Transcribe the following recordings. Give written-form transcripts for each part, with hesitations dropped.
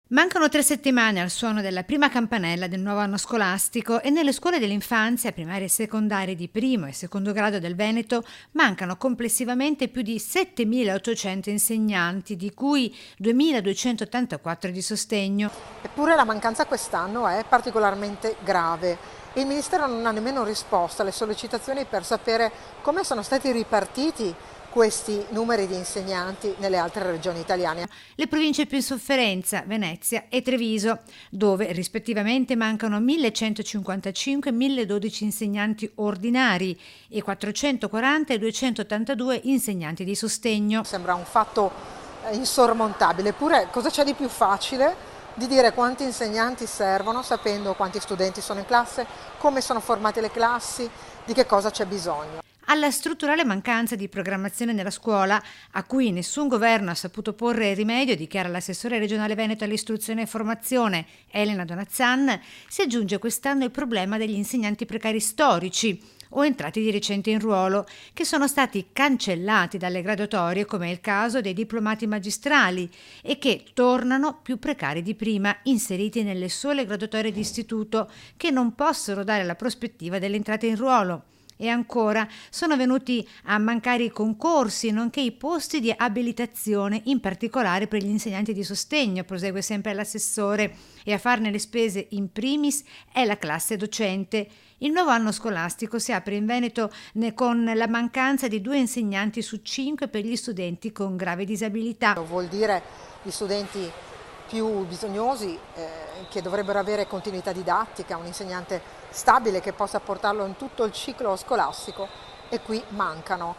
Mancano 3 settimane al suono della prima campanella del nuovo anno scolastico e nelle scuole dell'infanzia, primarie e secondarie di primo e secondo grado del Veneto mancano complessivamente più di 7.800 insegnanti, di cui 2.284 di sostegno. Eppure la mancanza quest'anno è particolarmente grave e il Ministero non ha nemmeno risposto alle sollecitazioni per sapere come sono stati ripartiti questi numeri di insegnanti nelle altre regioni italiane. Le province più in sofferenza, Venezia e Treviso, dove rispettivamente mancano 1.155 e 1.012 insegnanti ordinari e 440 e 282 insegnanti di sostegno. Sembra un fatto insormontabile, eppure cosa c'è di più facile di dire quanti insegnanti servono sapendo quanti studenti sono in classe, come sono formate le classi, di che cosa c'è bisogno. Alla strutturale mancanza di programmazione nella scuola, a cui nessun governo ha saputo porre rimedio, dichiara l'assessore regionale Veneto all'istruzione e formazione Elena Donazzan, si aggiunge quest'anno il problema degli insegnanti precari storici o entrati di recente in ruolo, che sono stati cancellati dalle graduatorie, come è il caso dei diplomati magistrali, e che tornano più precari di prima, inseriti nelle sole graduatorie di istituto, che non possono dare la prospettiva dell'entrata in ruolo. E ancora sono venuti a mancare i concorsi, nonché i posti di abilitazione, in particolare per gli insegnanti di sostegno, prosegue sempre l'assessore, e a farne le spese in primis è la classe docente. Il nuovo anno scolastico si apre in Veneto con la mancanza di 2 insegnanti su 5 per gli studenti con grave disabilità. Vuol dire gli studenti più bisognosi che dovrebbero avere continuità didattica, un insegnante stabile che possa portarlo in tutto il ciclo scolastico, e qui mancano.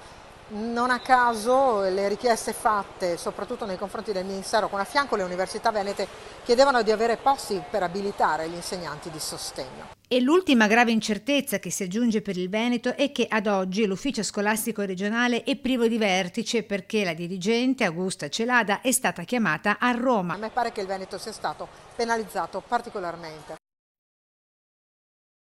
Non a caso le richieste fatte soprattutto nei confronti del Ministero, con a fianco le università venete, chiedevano di avere posti per abilitare gli insegnanti di sostegno. E l'ultima grave incertezza che si aggiunge per il Veneto è che ad oggi l'ufficio scolastico regionale è privo di vertice, perché la dirigente Augusta Celada è stata chiamata a Roma. A me pare che il Veneto sia stato penalizzato particolarmente.